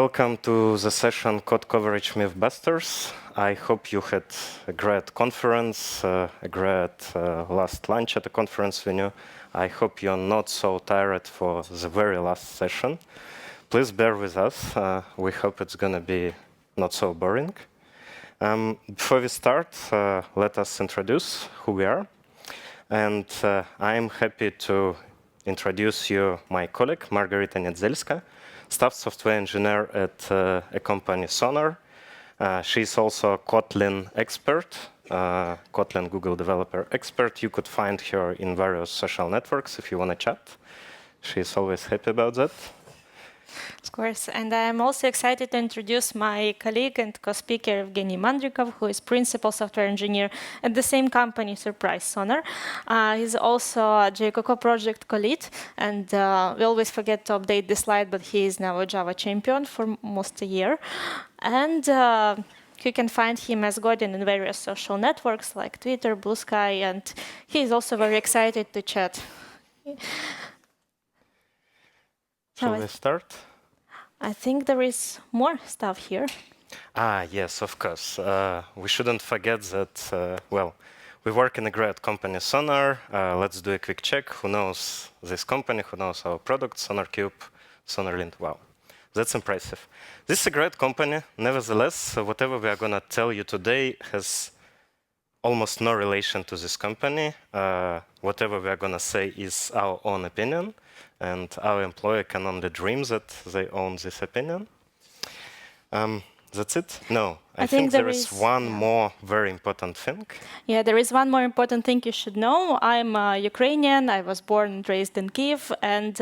Welcome to the session Code Coverage MythBusters. I hope you had a great conference, a great last lunch at a conference venue. I hope you're not so tired for the very last session. Please bear with us. We hope it's going to be not so boring. Before we start, let us introduce who we are. And I'm happy to introduce you my colleague, Marharyta Nedzelska, staff software engineer at a company, Sonar. She's also a Kotlin expert, Kotlin Google developer expert. You could find her in various social networks if you want to chat. She's always happy about that. Of course, and I'm also excited to introduce my colleague and co-speaker, Evgeny Mandrikov, who is principal software engineer at the same company, surprise, Sonar. He's also a JaCoCo project co-lead, and we always forget to update this slide, but he is now a Java champion for almost a year. And you can find him as Godin in various social networks like Twitter, Blue Sky, and he's also very excited to chat. Shall we start? I think there is more stuff here. Yes, of course. We shouldn't forget that, well, we work in a great company, Sonar. Let's do a quick check. Who knows this company? Who knows our product, SonarCube, SonarLint? Wow, that's impressive. This is a great company. Nevertheless, whatever we are going to tell you today has almost no relation to this company. Whatever we are going to say is our own opinion. And our employer can only dream that they own this opinion. That's it? No, I think there is one more very important thing. Yeah, there is one more important thing you should know. I'm Ukrainian. I was born and raised in Kyiv. And,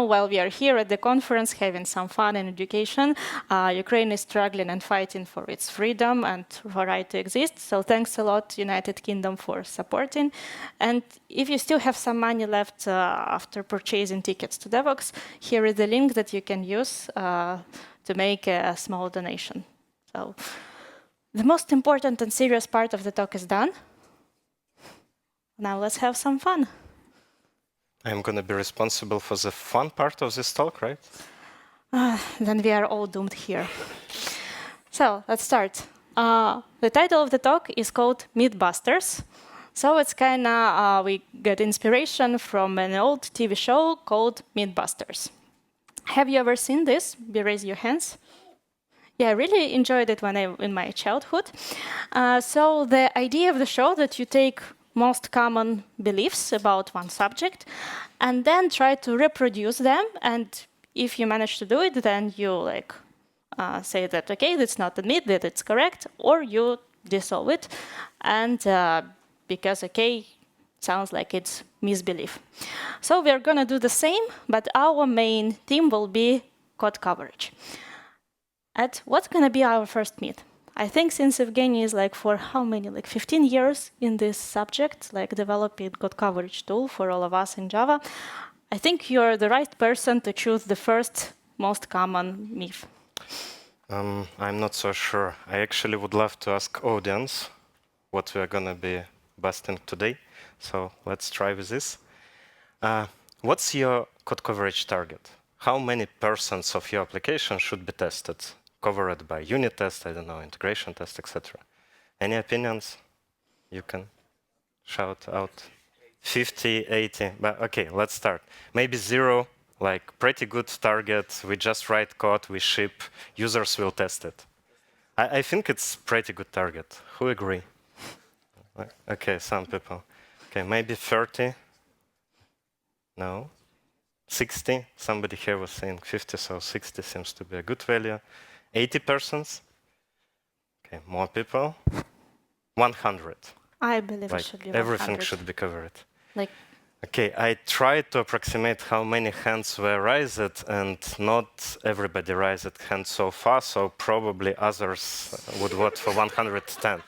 while we are here at the conference having some fun and education, Ukraine is struggling and fighting for its freedom and for right to exist. So thanks a lot, United Kingdom, for supporting. And if you still have some money left after purchasing tickets to Devox, here is the link that you can use to make a small donation. So the most important and serious part of the talk is done. Now let's have some fun. I'm going to be responsible for the fun part of this talk, right? Then we are all doomed here. So let's start. The title of the talk is called MythBusters. So it's kind of, we get inspiration from an old TV show called MythBusters. Have you ever seen this? Raise your hands. Yeah, I really enjoyed it in my childhood. So the idea of the show that you take most common beliefs about one subject and then try to reproduce them. And if you manage to do it, then you say that, okay, that's not a myth, that it's correct, or you dissolve it. And because, okay, sounds like it's misbelief. So we're going to do the same, but our main theme will be code coverage. And what's going to be our first myth? I think since Evgeny is for how many, 15 years in this subject, developing code coverage tool for all of us in Java, I think you're the right person to choose the first most common myth. I'm not so sure. I actually would love to ask audience what we are going to be busting today. So let's try with this. What's your code coverage target? How many % of your application should be tested? Covered by unit test, I don't know, integration test, etc. Any opinions? You can shout out. 50, 80, but okay, let's start. Maybe 0, pretty good target. We just write code, we ship, users will test it. I think it's pretty good target. Who agree? Okay, some people. Okay, maybe 30. No. 60. Somebody here was saying 50, so 60 seems to be a good value. 80%. Okay, more people. 100. I believe it should be 100. Everything should be covered. Okay, I tried to approximate how many hands were raised, and not everybody raised hands so far, so probably others would vote for 110,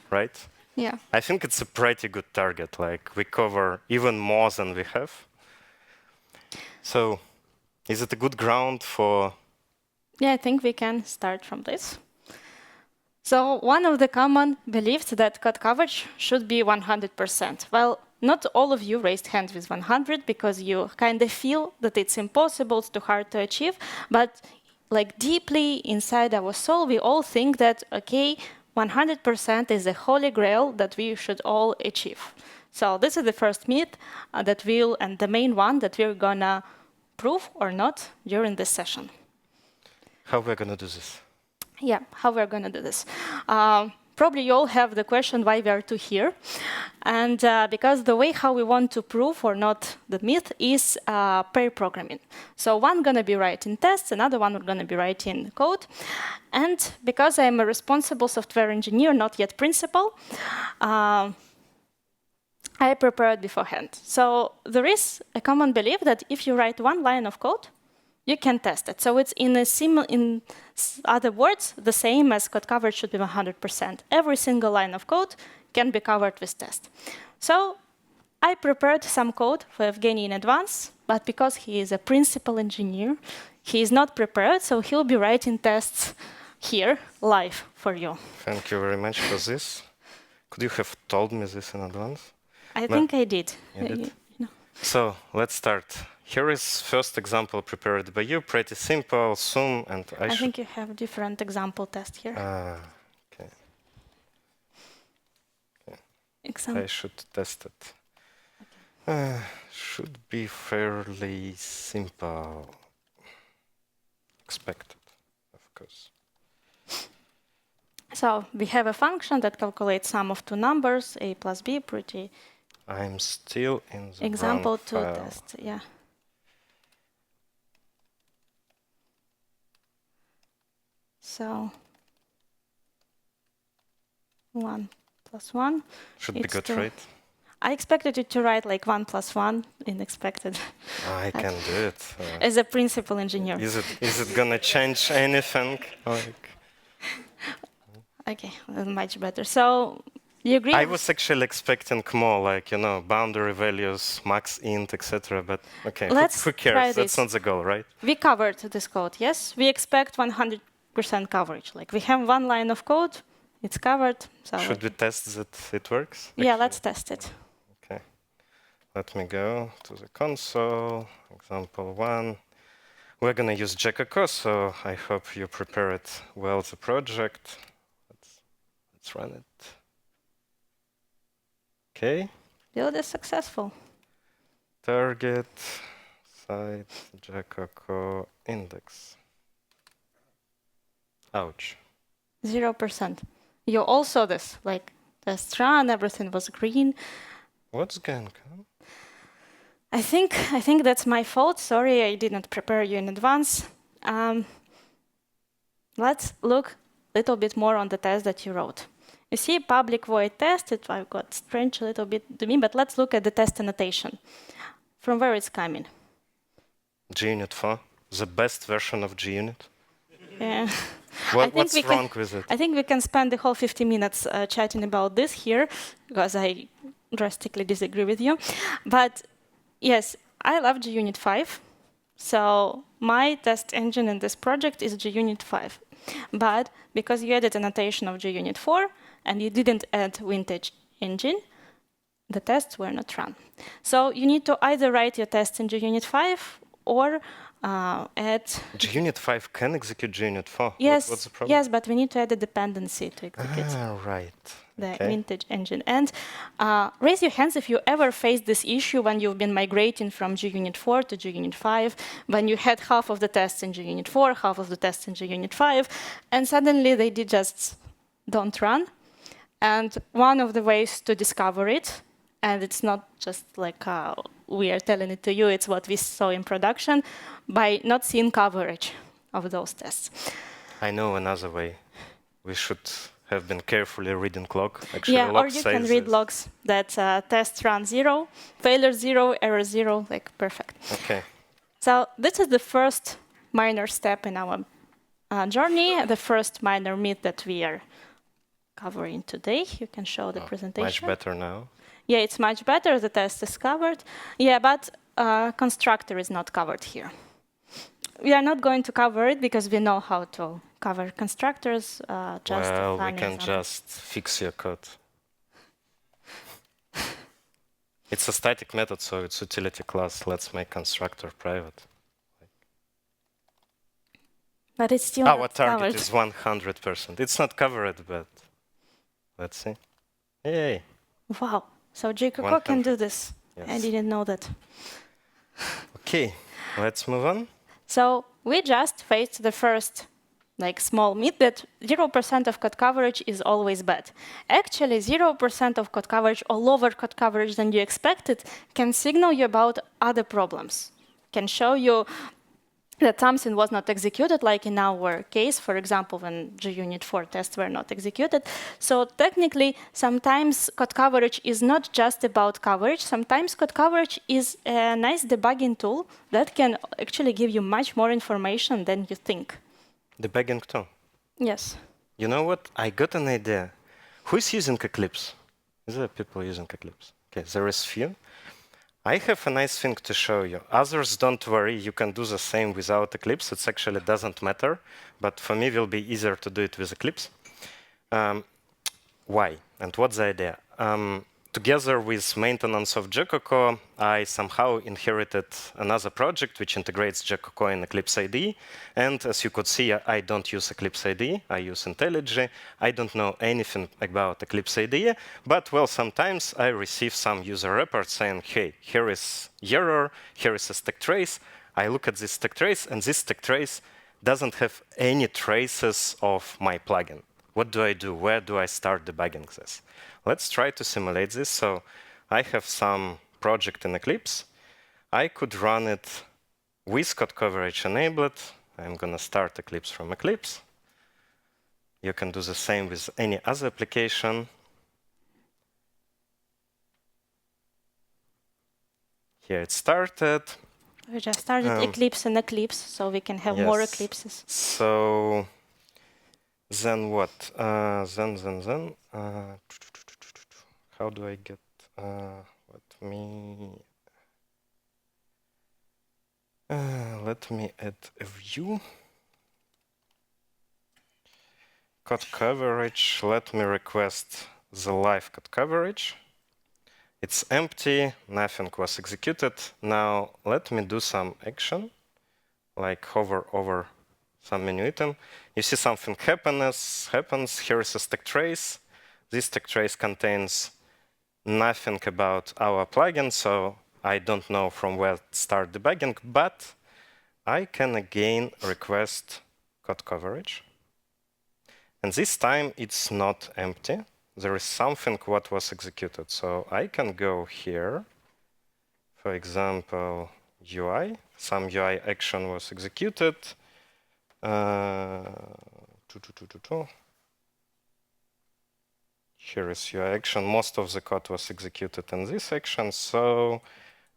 right? Yeah. I think it's a pretty good target. We cover even more than we have. So is it a good ground for... Yeah, I think we can start from this. So one of the common beliefs that code coverage should be 100%. Well, not all of you raised hands with 100 because you kind of feel that it's impossible, it's too hard to achieve. But like deeply inside our soul, we all think that, okay, 100% is the holy grail that we should all achieve. So this is the first myth and the main one that we're gonna prove or not during this session. How we're gonna do this? Yeah, how we're gonna do this. Probably you all have the question why we are two here. And because the way how we want to prove or not the myth is pair programming. So one gonna be writing tests, another one gonna be writing code. And because I'm a responsible software engineer, not yet principal, I prepared beforehand. So there is a common belief that if you write one line of code, you can test it. So it's in other words, the same as code coverage should be 100%. Every single line of code can be covered with test. So I prepared some code for Evgeny in advance, but because he is a principal engineer, he is not prepared, so he'll be writing tests here, live, for you. Thank you very much for this. Could you have told me this in advance? I think I did. You did? So let's start. Here is first example prepared by you, pretty simple, zoom, and I think you have different example test here. Okay. Example. I should test it. Okay. Should be fairly simple. Expected, of course. So we have a function that calculates sum of two numbers, a plus b, pretty. I'm still in the example wrong file. test, yeah. So 1 plus 1. Should be good, right? I expected you to write like 1 plus 1, unexpected. I can do it. As a principal engineer. Is it gonna change anything? Okay, much better. So you agree? I was actually expecting more, like, boundary values, max int, etc. But okay, who cares? That's not the goal, right? We covered this code, yes? We expect 100% coverage. Like we have one line of code, it's covered. So should we test that it works? Actually? Yeah, let's test it. Okay. Let me go to the console. Example 1. We're going to use JaCoCo, so I hope you prepared well the project. Let's run it. Okay. Build is successful. Target, site, JaCoCo, index. Ouch. 0%. You all saw this, like test run, everything was green. What's going on? I think that's my fault. Sorry, I did not prepare you in advance. Let's look a little bit more on the test that you wrote. You see public void test, it got strange a little bit to me, but let's look at the test annotation. From where it's coming? JUnit 4, the best version of JUnit. Yeah. What's wrong with it? I think we can spend the whole 50 minutes chatting about this here, because I drastically disagree with you. But yes, I love JUnit 5. So my test engine in this project is JUnit 5. But because you added annotation of JUnit 4 and you didn't add vintage engine, the tests were not run. So you need to either write your tests in JUnit 5 or add... JUnit 5 can execute JUnit 4? Yes, what's the problem? yes, but we need to add a dependency to execute right. the vintage engine. And raise your hands if you ever faced this issue when you've been migrating from JUnit 4 to JUnit 5, when you had half of the tests in JUnit 4, half of the tests in JUnit 5, and suddenly they just don't run. And one of the ways to discover it, and it's not just like we are telling it to you, it's what we saw in production, by not seeing coverage of those tests. I know another way. We should have been carefully reading log. Actually, yeah, log or you can read logs that test run 0, failure 0, error 0, like perfect. Okay. So this is the first minor step in our journey, the first minor myth that we are covering today. You can show the presentation. Much better now. Yeah, it's much better. The test is covered. Yeah, but constructor is not covered here. We are not going to cover it because we know how to cover constructors. Well, we can just fix your code. It's a static method, so it's utility class. Let's make constructor private. But it's still Our not target covered. is 100%. It's not covered, but let's see. Yay. Wow. So JaCoCo 100. can do this. I Yes. didn't know that. Okay, let's move on. So we just faced the first small myth that 0% of code coverage is always bad. Actually, 0% of code coverage or lower code coverage than you expected can signal you about other problems, can show you that something was not executed, like in our case, for example, when JUnit 4 tests were not executed. So technically, sometimes code coverage is not just about coverage. Sometimes code coverage is a nice debugging tool that can actually give you much more information than you think. Debugging tool. Yes. You know what? I got an idea. Who's using Eclipse? Is there people using Eclipse? Okay, there is few. I have a nice thing to show you. Others, don't worry, you can do the same without Eclipse. It actually doesn't matter, but for me, it will be easier to do it with Eclipse. Why? And what's the idea? Together with maintenance of JaCoCo, I somehow inherited another project which integrates JaCoCo in Eclipse IDE. And as you could see, I don't use Eclipse IDE. I use IntelliJ. I don't know anything about Eclipse IDE. But, well, sometimes I receive some user reports saying, hey, here is error, here is a stack trace. I look at this stack trace, and this stack trace doesn't have any traces of my plugin. What do I do? Where do I start debugging this? Let's try to simulate this. So I have some project in Eclipse. I could run it with code coverage enabled. I'm going to start Eclipse from Eclipse. You can do the same with any other application. Here it started. We just started Eclipse and Eclipse, so we can have more Eclipses. So then what? How do I get? Let me add a view. Code coverage. Let me request the live code coverage. It's empty. Nothing was executed. Now let me do some action, like hover over some menu item. You see something happens. Here is a stack trace. This stack trace contains nothing about our plugin, so I don't know from where to start debugging, but I can again request code coverage. And this time it's not empty. There is something what was executed. So I can go here, for example, UI. Some UI action was executed. Here is UI action. Most of the code was executed in this action, so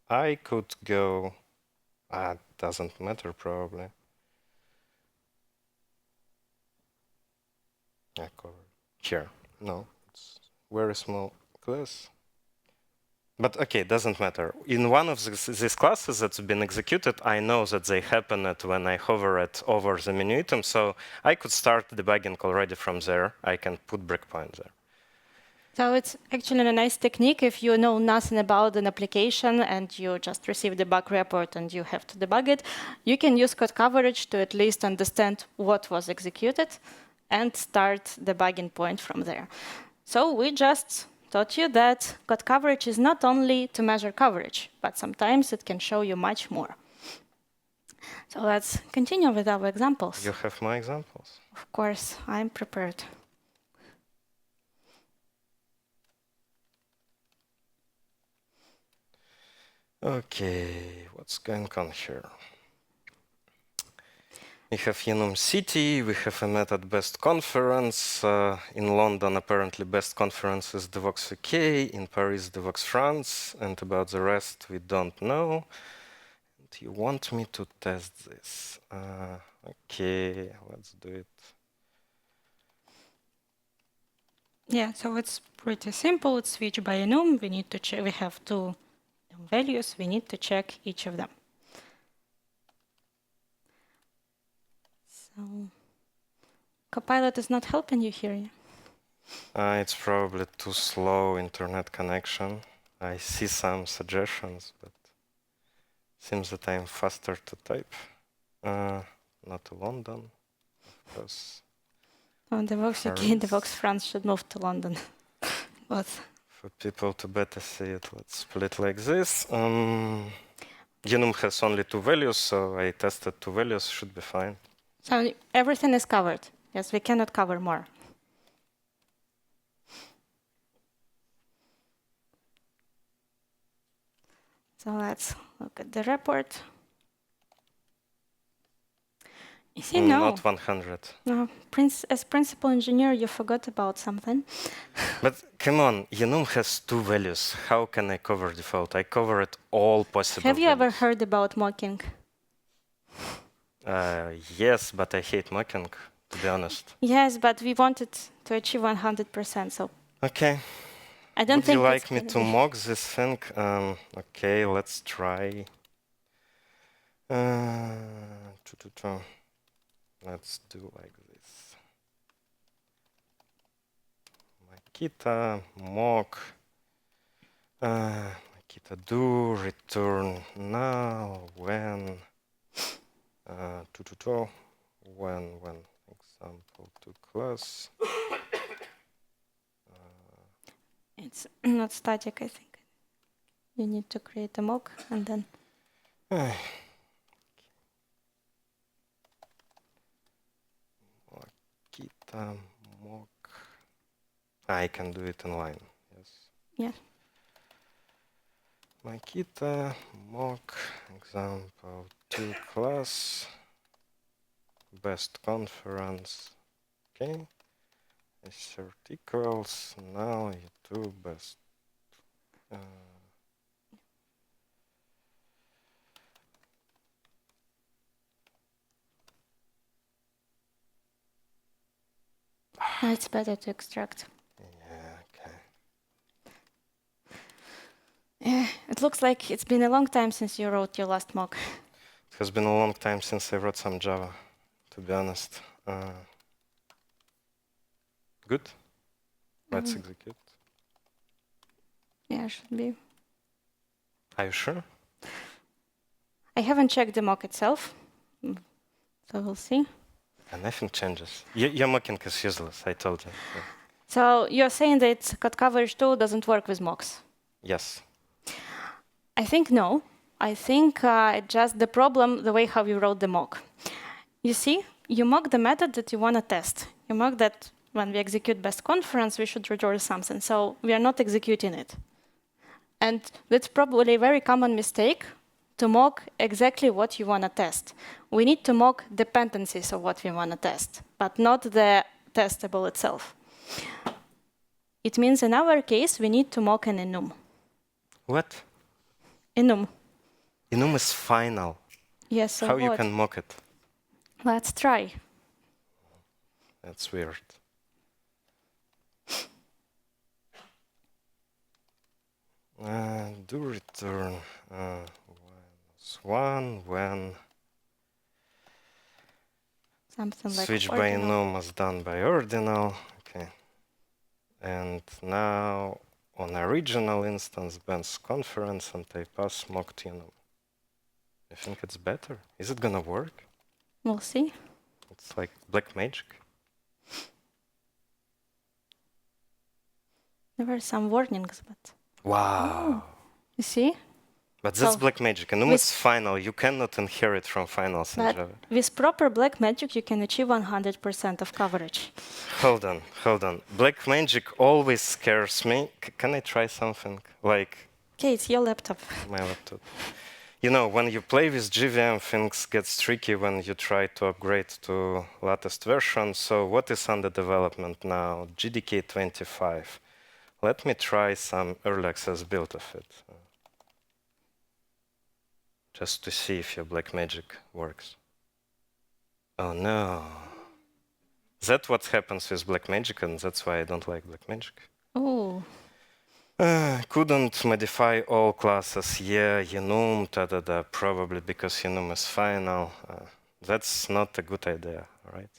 I could go. Doesn't matter probably. Here, no, it's very small class. But okay, doesn't matter. In one of these classes that's been executed, I know that they happen when I hover it over the menu item, so I could start debugging already from there. I can put breakpoint there. So it's actually a nice technique if you know nothing about an application and you just receive the bug report and you have to debug it. You can use code coverage to at least understand what was executed and start debugging point from there. So we just taught you that code coverage is not only to measure coverage, but sometimes it can show you much more. So let's continue with our examples. You have my examples? Of course, I'm prepared. Okay, what's going on here? We have Enum City, we have a method best conference. In London, apparently best conference is Devox UK, in Paris, Devox France, and about the rest, we don't know. And you want me to test this. Okay, let's do it. Yeah, so it's pretty simple. It's switch by enum. We need to check. We have two values. We need to check each of them. So Copilot is not helping you here. It's probably too slow internet connection. I see some suggestions, but seems that I'm faster to type. Not London. because On the Vox UK, the Vox France should move to London. But for people to better see it, let's split like this. Enum has only 2 values, so I tested 2 values, should be fine. so everything is covered. Yes, we cannot cover more. So let's look at the report. You see, no. Not 100. No, as principal engineer, you forgot about something. But come on, Enum has 2 values. How can I cover default? I covered all possible Have you ever values. heard about mocking? Yes, but I hate mocking, to be honest. Yes, but we wanted to achieve 100%, so Okay. I don't Would think you it's like me gonna to be- mock this thing? Okay, let's try. Let's do like this. Marharyta, mock. Marharyta do return null when when example to class. It's not static, I think. You need to create a mock and then Marharyta mock. I can do it in line. Yes. yeah. Marharyta mock example to class best conference. Okay. Assert equals now you2 best. No, it's better to extract. Yeah, okay. It looks like it's been a long time since you wrote your last mock. It has been a long time since I wrote some Java, to be honest. Good. Let's execute. Yeah, should be. Are you sure? I haven't checked the mock itself, so we'll see. And nothing changes. Your mocking is useless, I told you. Yeah. So you're saying that code coverage 2 doesn't work with mocks? Yes. I think no. I think just the problem, the way how you wrote the mock. You see, you mock the method that you want to test. You mock that when we execute best conference, we should return something. So we are not executing it. And that's probably a very common mistake to mock exactly what you want to test. We need to mock dependencies of what we want to test, but not the testable itself. It means in our case, we need to mock an enum. What? Enum. Enum is final. Yes, so How what? you can mock it? Let's try. That's weird. Do return one when Something like switch by ordinal. enum is done by ordinal. Okay. And now on original instance Ben's conference and I pass mock to enum. I think it's better. Is it gonna work? We'll see. It's like black magic. There were some warnings, but Wow. you see? But that's So, black magic. Enum with- is final. You cannot inherit from finals in But Java. with proper black magic, you can achieve 100% of coverage. Hold on. Black magic always scares me. Can I try something? Like Okay, it's your laptop. my laptop. You know, when you play with JVM, things get tricky when you try to upgrade to latest version. So what is under development now? GDK 25. Let me try some early access build of it. Just to see if your black magic works. Oh no. That's what happens with black magic, and that's why I don't like black magic. Oh, Couldn't modify all classes. Yeah, enum, probably because enum is final. That's not a good idea, right?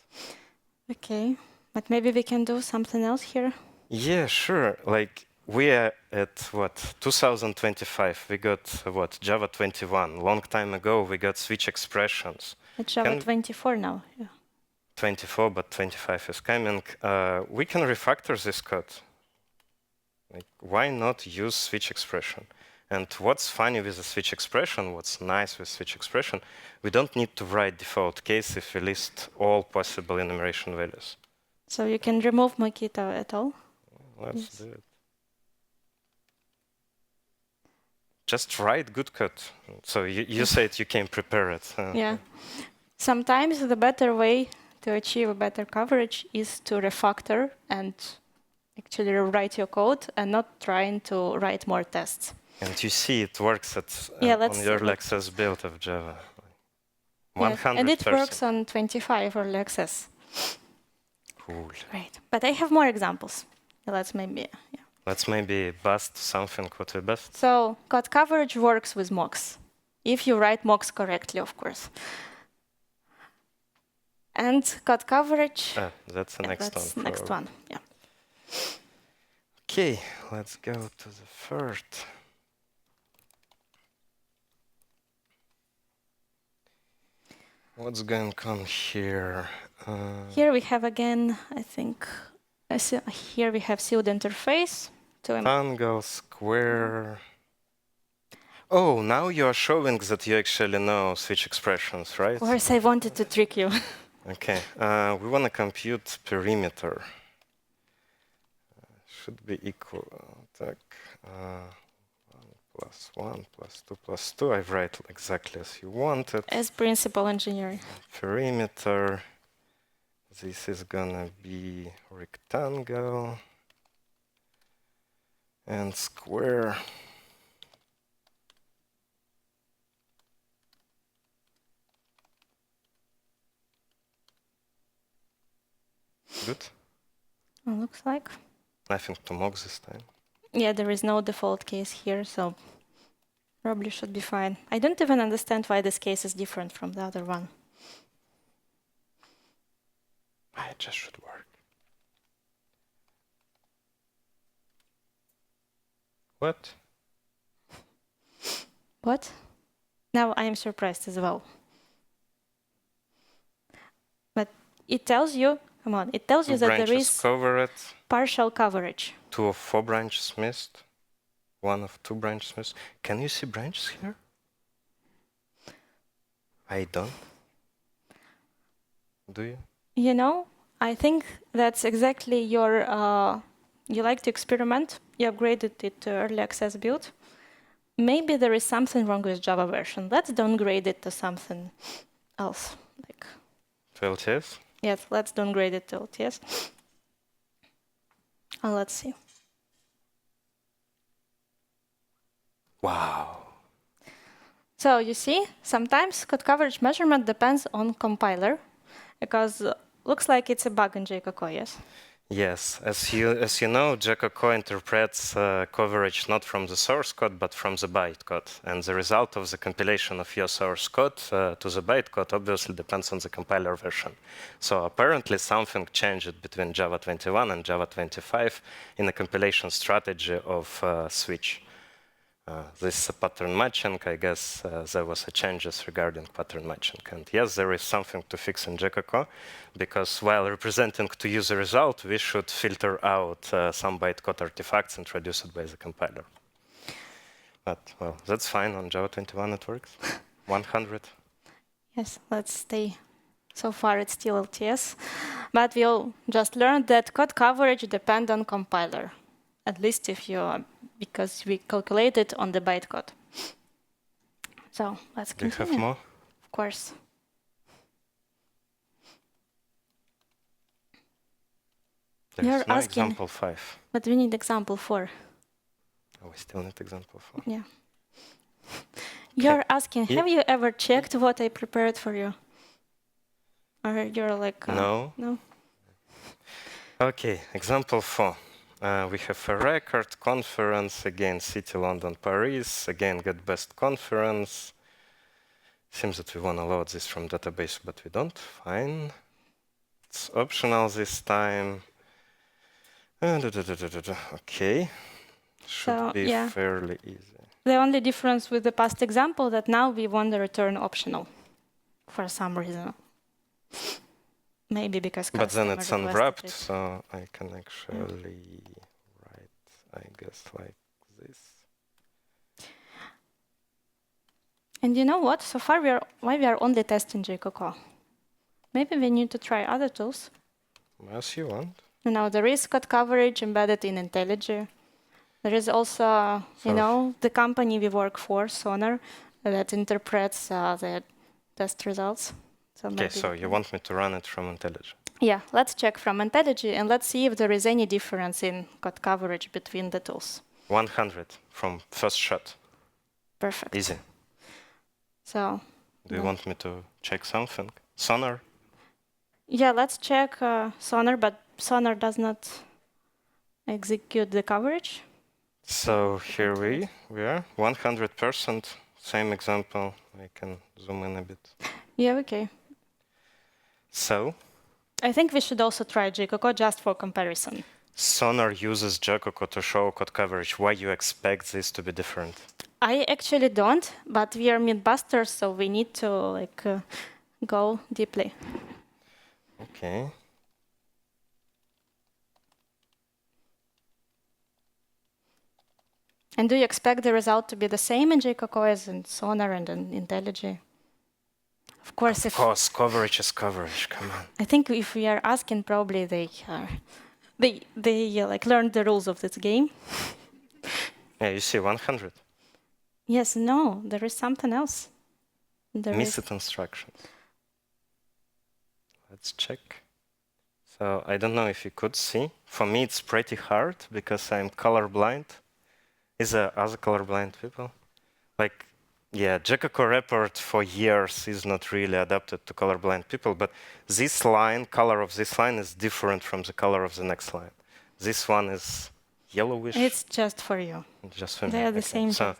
okay. But maybe we can do something else here. Yeah, sure. Like we are at what 2025. We got what Java 21. Long time ago, we got switch expressions. It's Java Can- 24 now. Yeah. 24, but 25 is coming. We can refactor this code. Like, why not use switch expression? And what's funny with the switch expression, what's nice with switch expression, we don't need to write default case if we list all possible enumeration values. So you can remove Makita at all? Let's do it. Just write good code. So you said you can prepare it. Yeah. Sometimes the better way to achieve a better coverage is to refactor and actually rewrite your code and not trying to write more tests. And you see it works at on your Access build of Java. 100%. And it works on 25 early access. Cool. Great. But I have more examples. Let's maybe bust something what we bust. So code coverage works with mocks, if you write mocks correctly, of course. And code coverage. That's the next one. Next one. Yeah. Okay, let's go to the first. What's going on here? Here we have again, I think, here we have sealed interface. Triangle, square. Oh, now you are showing that you actually know switch expressions, right? Of course, I wanted to trick you. Okay, we want to compute perimeter. Should be equal. 1 plus 2 plus 2. I write exactly as you wanted. As principal engineer. Perimeter. This is gonna be rectangle and square. Good. It looks like. Nothing to mock this time. Yeah, there is no default case here, so probably should be fine. I don't even understand why this case is different from the other one. It just should work. What? What? Now I am surprised as well. But it tells you, come on, it tells you that there is partial coverage. 2 of 4 branches missed. 1 of 2 branches missed. Can you see branches here? I don't. Do you? You know, I think that's exactly your, you like to experiment. You upgraded it to early access build. Maybe there is something wrong with Java version. Let's downgrade it to something else. Like to LTS? Yes, let's downgrade it to LTS. And let's see. Wow. So you see, sometimes code coverage measurement depends on compiler, because looks like it's a bug in JaCoCo, yes? Yes, as you know, JaCoCo interprets coverage not from the source code, but from the bytecode. And the result of the compilation of your source code to the bytecode obviously depends on the compiler version. So apparently something changed between Java 21 and Java 25 in the compilation strategy of switch. This is a pattern matching. I guess there was a changes regarding pattern matching. And yes, there is something to fix in JaCoCo, because while representing to you the result, we should filter out some bytecode artifacts introduced by the compiler. But, well, that's fine. On Java 21 it works. 100. Yes, let's stay. So far it's still LTS. But we all just learned that code coverage depends on compiler, at least if you because we calculate it on the bytecode. So let's continue. Do you have more? Of course. There's no example 5. But we need example 4. Oh, we still need example 4. Yeah. You're asking, have you ever checked what I prepared for you? Or you're like, no. No? Okay, example 4. We have a record conference, again, City, London, Paris, again, get best conference. Seems that we want to load this from database, but we don't. Fine. It's optional this time. Okay. Should be fairly easy. The only difference with the past example that now we want to return optional for some reason. Maybe because But then customer it's requested unwrapped, it. so I can actually write, I guess, like this. And you know what? So far, why we are only testing JaCoCo? Maybe we need to try other tools. As you want. You know, there is code coverage embedded in IntelliJ. There is also, you know, the company we work for, Sonar, that interprets the test results. So Okay, so you want me to run it from IntelliJ? Yeah, let's check from IntelliJ and let's see if there is any difference in code coverage between the tools. 100 from first shot. Perfect. Easy. So. Do you want me to check something? Sonar? Yeah, let's check Sonar, but Sonar does not execute the coverage. So here we are, 100%, same example. I can zoom in a bit. Yeah, okay. So I think we should also try JaCoCo just for comparison. Sonar uses JaCoCo to show code coverage. Why you expect this to be different? I actually don't, but we are MythBusters, so we need to go deeply. Okay. And do you expect the result to be the same in JaCoCo as in Sonar and in IntelliJ? Of course, coverage is coverage. Come on. I think if we are asking, probably they learned the rules of this game. Yeah, you see 100. Yes, no, there is something else. Missed instructions. Let's check. So I don't know if you could see. For me, it's pretty hard because I'm colorblind. Is there other colorblind people? Like, yeah, JaCoCo report for years is not really adapted to colorblind people, but this line, color of this line is different from the color of the next line. This one is yellowish. It's just for you. Just for me. They are the same. So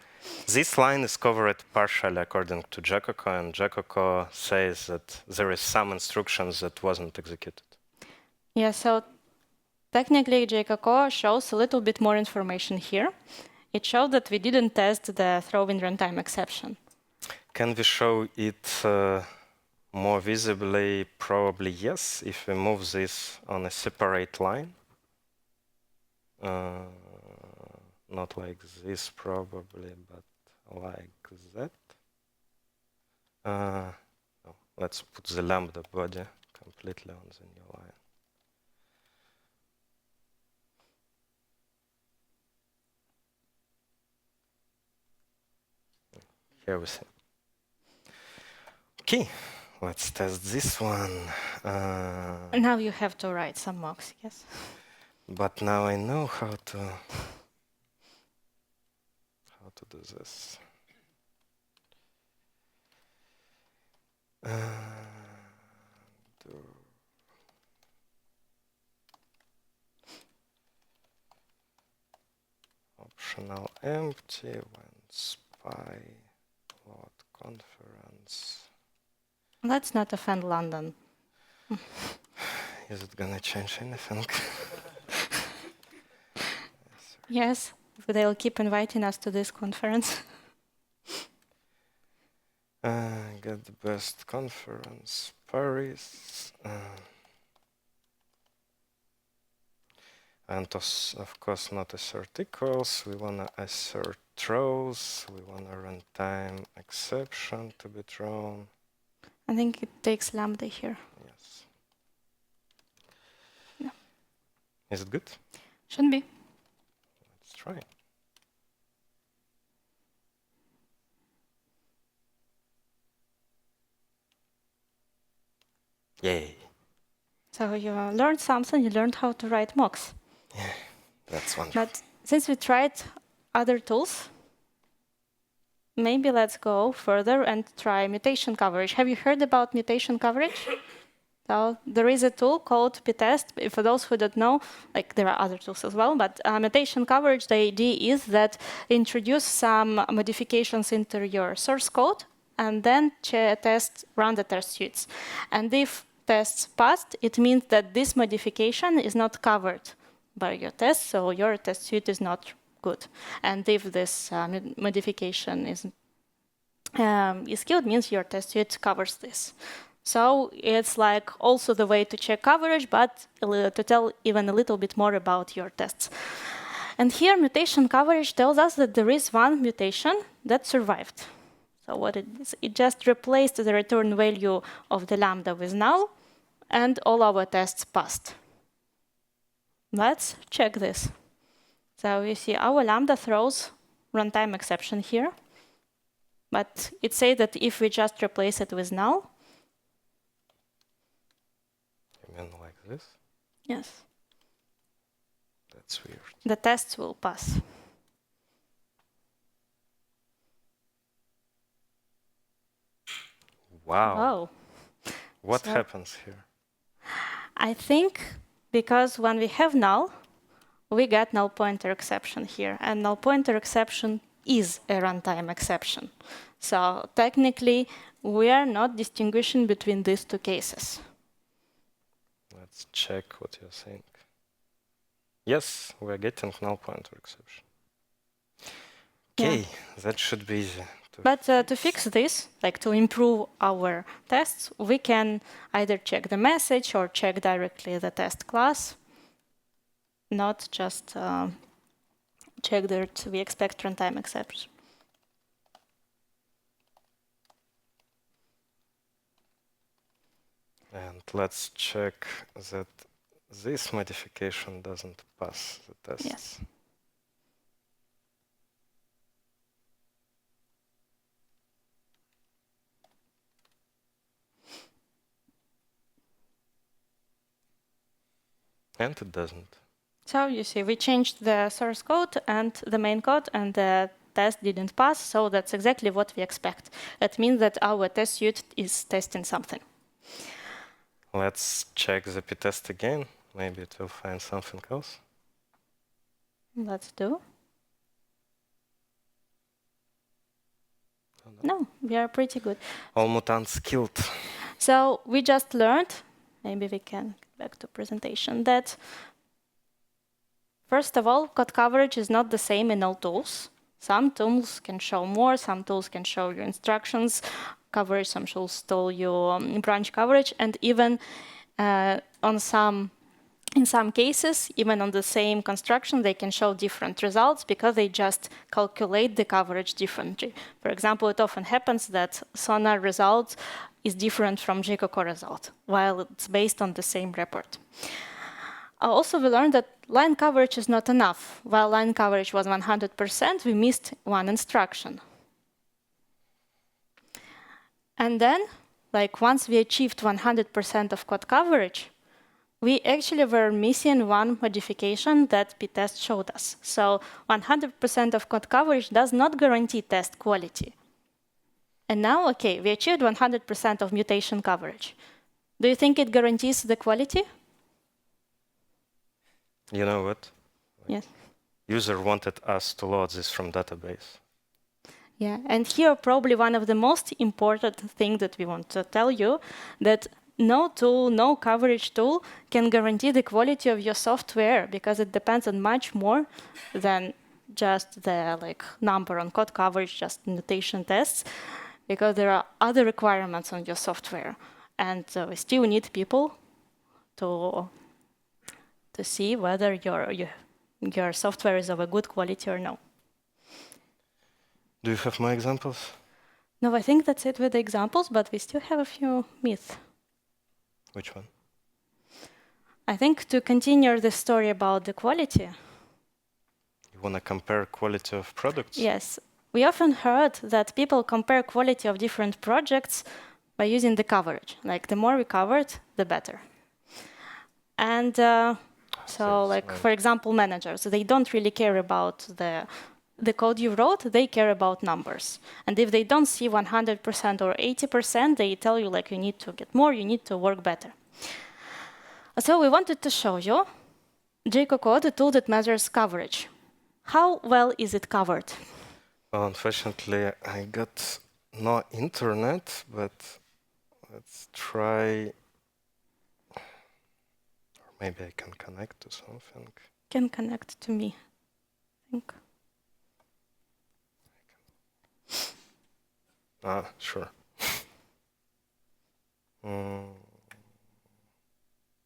this line is covered partially according to JaCoCo, and JaCoCo says that there is some instructions that wasn't executed. Yeah, so technically JaCoCo shows a little bit more information here. It showed that we didn't test the throw-in runtime exception. Can we show it more visibly? Probably yes, if we move this on a separate line. Not like this probably, but like that. No, let's put the lambda body completely on the new line. Here we see. Okay, let's test this one. Now you have to write some mocks, yes? But now I know how to do this. Optional empty when spy load conference. Let's not offend London. Is it gonna change anything? Yes, they'll keep inviting us to this conference. Get the best conference, Paris. And of course not assert equals. We wanna assert throws. We wanna runtime exception to be thrown. I think it takes lambda here. Yes. Yeah. Is it good? Should be. Let's try. Yay. So you learned something, you learned how to write mocks. Yeah, that's wonderful. But since we tried other tools, maybe let's go further and try mutation coverage. Have you heard about mutation coverage? So there is a tool called ptest. For those who don't know, like there are other tools as well, but mutation coverage, the idea is that introduce some modifications into your source code and then run the test suites. And if tests passed, it means that this modification is not covered by your test, so your test suite is not good. And if this modification is killed, means your test suite covers this. So it's like also the way to check coverage, but to tell even a little bit more about your tests. And here, mutation coverage tells us that there is one mutation that survived. So what it is, it just replaced the return value of the lambda with null, and all our tests passed. Let's check this. So you see our lambda throws runtime exception here, but it says that if we just replace it with null. You mean like this? Yes. That's weird. The tests will pass. Wow. Wow. What So- happens here? I think because when we have null, we get null pointer exception here. And null pointer exception is a runtime exception. So technically, we are not distinguishing between these two cases. Let's check what you're saying. Yes, we're getting null pointer exception. Okay, that should be easy. But to fix this, like to improve our tests, we can either check the message or check directly the test class, not just check that we expect runtime exception. And let's check that this modification doesn't pass the test. Yes. And it doesn't. So you see, we changed the source code and the main code, and the test didn't pass. So that's exactly what we expect. That means that our test suite is testing something. Let's check the p-test again. Maybe it will find something else. Let's do. Oh, No, we are pretty good. All mutants killed. So we just learned, maybe we can get back to presentation, that first of all, code coverage is not the same in all tools. Some tools can show more, some tools can show you instructions coverage, some tools tell you branch coverage, and even in some cases, even on the same construction, they can show different results because they just calculate the coverage differently. For example, it often happens that Sonar result is different from JaCoCo result, while it's based on the same report. Also, we learned that line coverage is not enough. While line coverage was 100%, we missed one instruction. And then, like once we achieved 100% of code coverage, we actually were missing one modification that p-test showed us. So 100% of code coverage does not guarantee test quality. And now, okay, we achieved 100% of mutation coverage. Do you think it guarantees the quality? You know what? Yes. User wanted us to load this from database. Yeah, and here probably one of the most important things that we want to tell you, that no tool, no coverage tool can guarantee the quality of your software because it depends on much more than just the number on code coverage, just mutation tests, because there are other requirements on your software. And we still need people to see whether your software is of a good quality or no. Do you have more examples? No, I think that's it with the examples, but we still have a few myths. Which one? I think to continue the story about the quality. You want to compare quality of products? Yes. We often heard that people compare quality of different projects by using the coverage. Like the more we covered, the better. And for example, managers, they don't really care about the code you wrote, they care about numbers. And if they don't see 100% or 80%, they tell you you need to get more, you need to work better. So we wanted to show you JaCoCo, the tool that measures coverage. How well is it covered? Well, unfortunately, I got no internet, but let's try. Or maybe I can connect to something. Can connect to me, I think. Sure.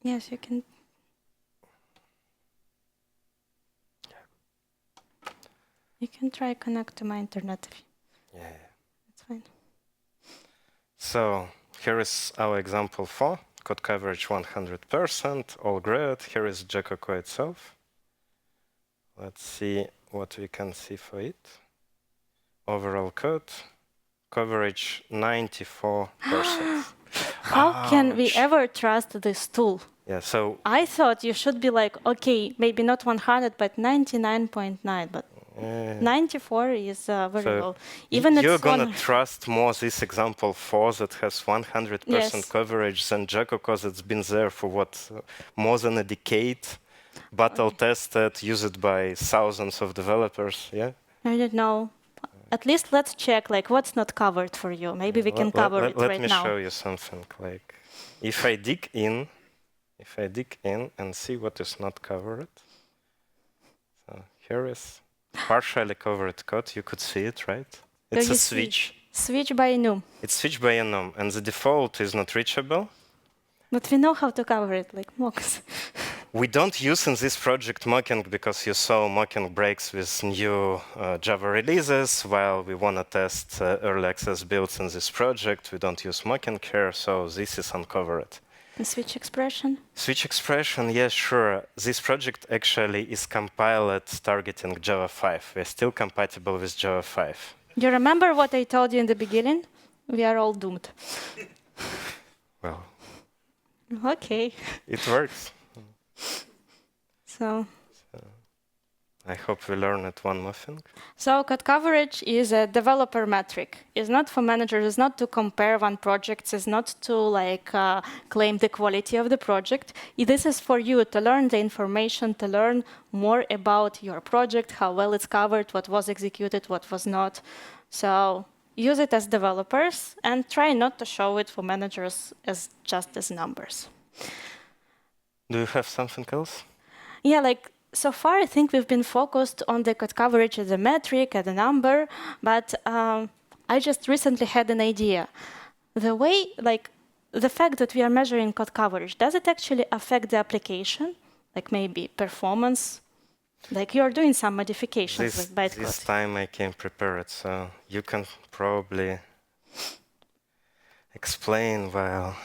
Yes, you can. You can try connect to my internet. Yeah. That's fine. So here is our example 4. Code coverage 100%, all great. Here is JaCoCo itself. Let's see what we can see for it. Overall code coverage 94%. How can we Ouch. ever trust this tool? Yeah, so I thought you should be like, okay, maybe not 100, but 99.9, but 94 is very so low. Even you're it's gonna one. trust more this example 4 that has 100% Yes. coverage than JaCoCo that's been there for what, more than a decade, battle tested, used by thousands of developers. Yeah. I don't know. At least let's check like what's not covered for you. Maybe we can cover it Let right me now. show you something. Like, if I dig in and see what is not covered. So here is partially covered code. You could see it, right? It's So a you switch. Switch by enum. It's switched by enum, and the default is not reachable. But we know how to cover it, like mocks. We don't use in this project mocking because you saw mocking breaks with new Java releases. While we want to test early access builds in this project, we don't use mocking here, so this is uncovered. And switch expression? Switch expression, yes, sure. This project actually is compiled targeting Java 5. We're still compatible with Java 5. You remember what I told you in the beginning? We are all doomed. Well, Okay. it works. So I hope we learn it one more thing. So code coverage is a developer metric. It's not for managers. It's not to compare one project. It's not to like claim the quality of the project. This is for you to learn the information, to learn more about your project, how well it's covered, what was executed, what was not. So use it as developers and try not to show it for managers as just as numbers. Do you have something else? Yeah, like so far, I think we've been focused on the code coverage as a metric, as a number, but I just recently had an idea. The way, like, the fact that we are measuring code coverage, does it actually affect the application? Like maybe performance? Like you're doing some modifications with bytecode. This time I came prepared, so you can probably explain while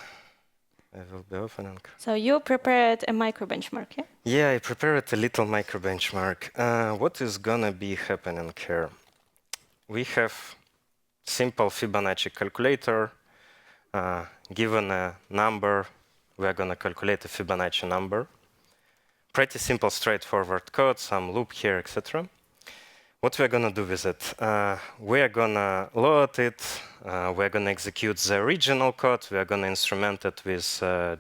I will be opening. So you prepared a micro benchmark, yeah? Yeah, I prepared a little micro benchmark. What is gonna be happening here? We have simple Fibonacci calculator. Given a number, we are gonna calculate a Fibonacci number. Pretty simple, straightforward code, some loop here, etc. What we're gonna do with it? We're gonna load it. We're gonna execute the original code. We're gonna instrument it with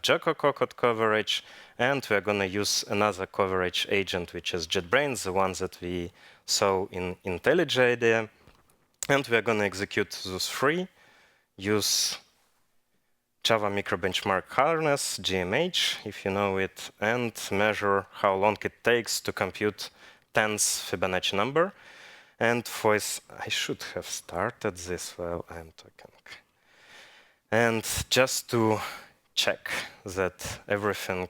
JaCoCo code coverage, and we're gonna use another coverage agent, which is JetBrains, the one that we saw in IntelliJ IDEA. And we're gonna execute those three. Use Java micro benchmark harness, GMH, if you know it, and measure how long it takes to compute 10th Fibonacci number. And for this, I should have started this while I'm talking. And just to check that everything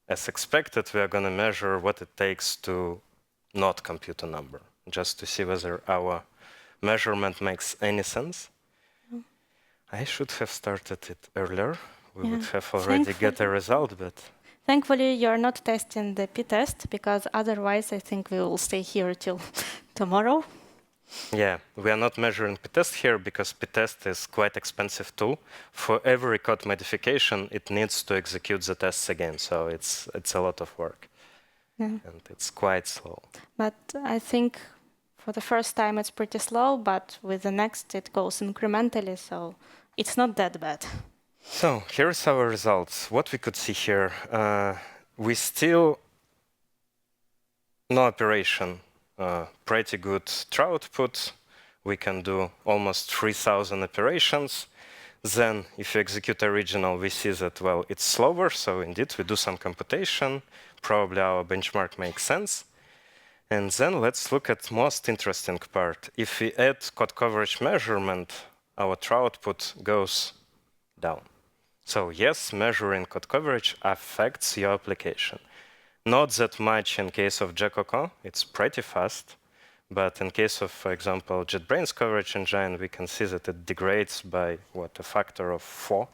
as expected, we are going to measure what it takes to not compute a number, just to see whether our measurement makes any sense. I should have started it earlier. We would have already get a result, but... Thankfully, you're not testing the p-test, because otherwise I think we will stay here till tomorrow. Yeah, we are not measuring p-test here because p-test is quite expensive tool. For every code modification, it needs to execute the tests again, so it's a lot of work. And it's quite slow. But I think for the first time it's pretty slow, but with the next it goes incrementally, so it's not that bad. So here's our results. What we could see here, we still no operation, pretty good true output. We can do almost 3,000 operations. Then if you execute original, we see that, well, it's slower. So indeed, we do some computation. Probably our benchmark makes sense. And then let's look at most interesting part. If we add code coverage measurement, our true output goes down. So yes, measuring code coverage affects your application. Not that much in case of JaCoCo, it's pretty fast. But in case of, for example, JetBrains coverage engine, we can see that it degrades by, a factor of 4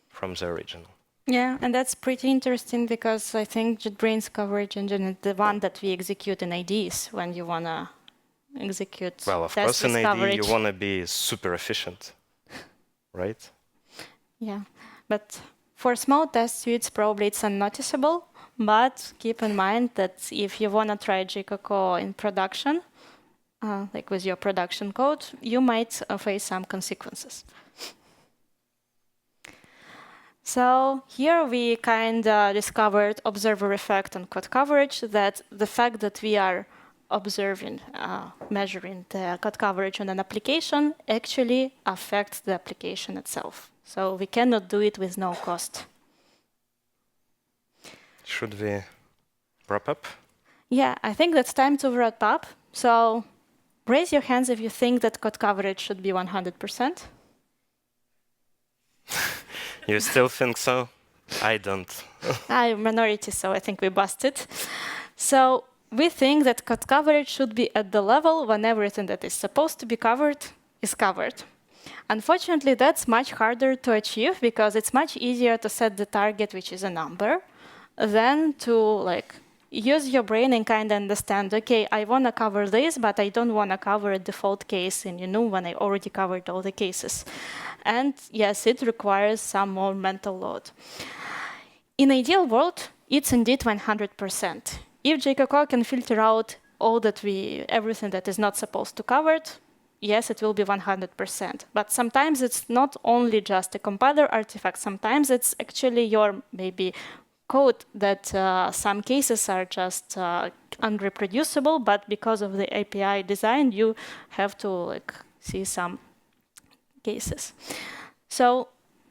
from the original. Yeah, and that's pretty interesting because I think JetBrains coverage engine is the one that we execute in IDs when you want to execute Well, of tests course, in with ID, coverage. you want to be super efficient, right? Yeah, but for small test suites, probably it's unnoticeable. But keep in mind that if you want to try JaCoCo in production, like with your production code, you might face some consequences. So here we kind of discovered observer effect on code coverage, that the fact that we are observing, measuring the code coverage on an application actually affects the application itself. So we cannot do it with no cost. Should we wrap up? Yeah, I think that's time to wrap up. So raise your hands if you think that code coverage should be 100%. You still think so? I don't. I'm minority, so I think we busted. So we think that code coverage should be at the level when everything that is supposed to be covered is covered. Unfortunately, that's much harder to achieve because it's much easier to set the target, which is a number, than to use your brain and kind of understand, okay, I want to cover this, but I don't want to cover a default case in when I already covered all the cases. And yes, it requires some more mental load. In ideal world, it's indeed 100%. If JaCoCo can filter out everything that is not supposed to cover it, yes, it will be 100%. But sometimes it's not only just a compiler artifact. Sometimes it's actually your maybe code that some cases are just unreproducible, but because of the API design, you have to see some cases. So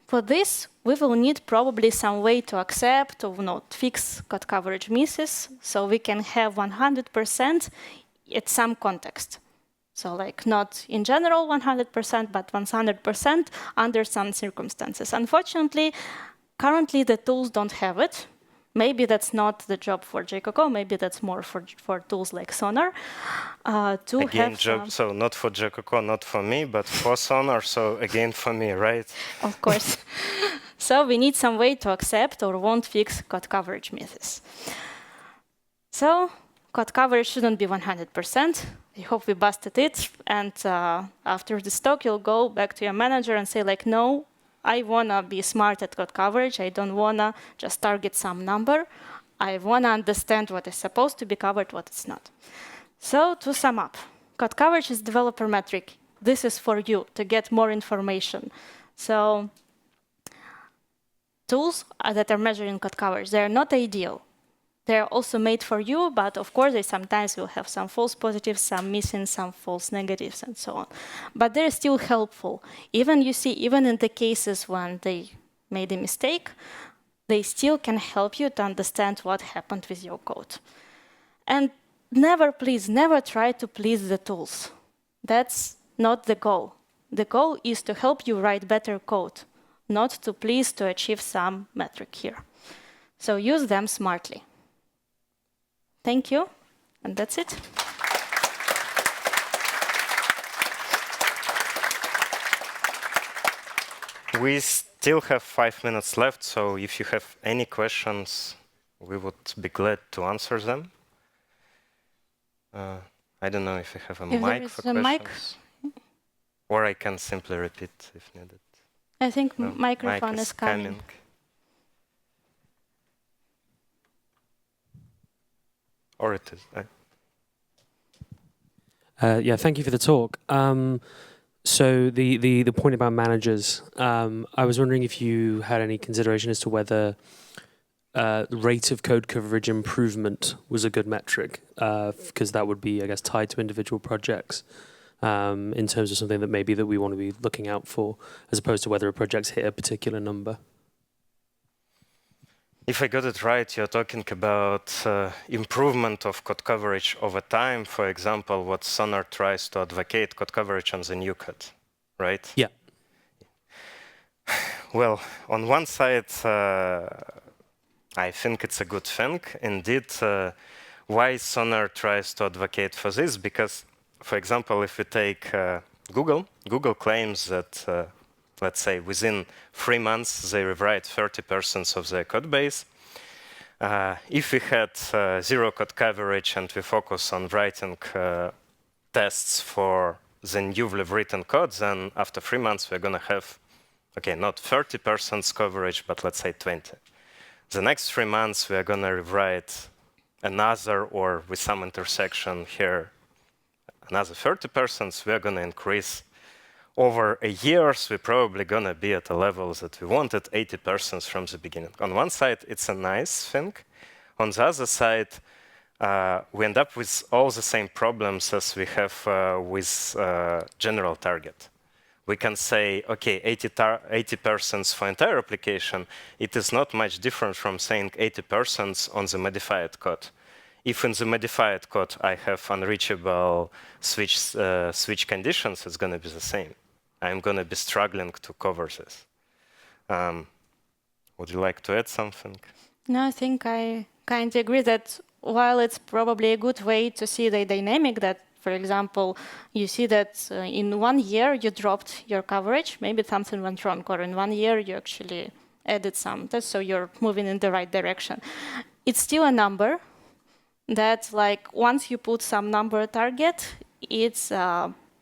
for this, we will need probably some way to accept or not fix code coverage misses, so we can have 100% at some context. So not in general 100%, but 100% under some circumstances. Unfortunately, currently the tools don't have it. Maybe that's not the job for JaCoCo. Maybe that's more for tools like Sonar. So not for JaCoCo, not for me, but for Sonar, so again for me, right? Of course. So we need some way to accept or won't fix code coverage misses. So code coverage shouldn't be 100%. I hope we busted it. And after this talk, you'll go back to your manager and say no, I want to be smart at code coverage. I don't want to just target some number. I want to understand what is supposed to be covered, what it's not. So to sum up, code coverage is developer metric. This is for you to get more information. So tools that are measuring code coverage, they're not ideal. They're also made for you, but of course, they sometimes will have some false positives, some missing, some false negatives, and so on. But they're still helpful. Even in the cases when they made a mistake, they still can help you to understand what happened with your code. And please, never try to please the tools. That's not the goal. The goal is to help you write better code, not to achieve some metric here. So use them smartly. Thank you, and that's it. We still have 5 minutes left, so if you have any questions, we would be glad to answer them. I don't know if you have a mic for questions. Or I can simply repeat if needed. I think microphone is coming. Or it is. Yeah, thank you for the talk. So the point about managers, I was wondering if you had any consideration as to whether rate of code coverage improvement was a good metric, because that would be, I guess, tied to individual projects in terms of something that we want to be looking out for, as opposed to whether a project's hit a particular number. If I got it right, you're talking about improvement of code coverage over time. For example, what Sonar tries to advocate code coverage on the new code, right? Yeah. Well, on one side, I think it's a good thing. Indeed, why Sonar tries to advocate for this? Because, for example, if we take Google, Google claims that, let's say, within 3 months, they rewrite 30% of their code base. If we had zero code coverage and we focus on writing tests for the newly written code, then after 3 months, we're going to have, okay, not 30% coverage, but let's say 20. The next 3 months, we're going to rewrite another, or with some intersection here, another 30%. We're going to increase over a year. So we're probably going to be at the levels that we wanted, 80% from the beginning. On one side, it's a nice thing. On the other side, we end up with all the same problems as we have with general target. We can say, okay, 80% for entire application. It is not much different from saying 80% on the modified code. If in the modified code I have unreachable switch conditions, it's going to be the same. I'm going to be struggling to cover this. Would you like to add something? No, I think I kind of agree that while it's probably a good way to see the dynamic that, for example, you see that in 1 year you dropped your coverage, maybe something went wrong, or in 1 year you actually added some tests, so you're moving in the right direction. It's still a number that, like, once you put some number target, it's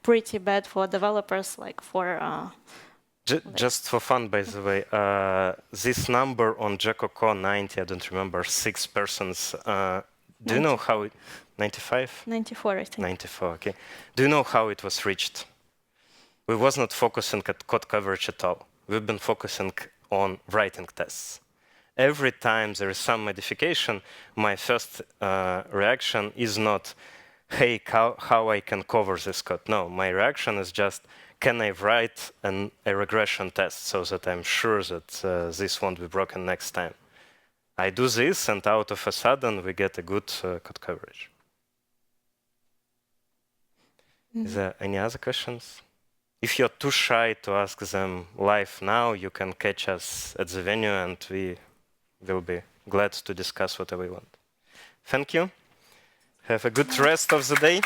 pretty bad for developers, like for... Just for fun, by the way, this number on JaCoCo 90, I don't remember, 6 persons. Do you know how it... 95? 94, I think. 94, okay. Do you know how it was reached? We was not focusing at code coverage at all. We've been focusing on writing tests. Every time there is some modification, my first reaction is not, hey, how I can cover this code. No, my reaction is just, can I write a regression test so that I'm sure that this won't be broken next time? I do this, and out of a sudden, we get a good code coverage. Is there any other questions? If you're too shy to ask them live now, you can catch us at the venue, and we will be glad to discuss whatever you want. Thank you. Have a good rest of the day.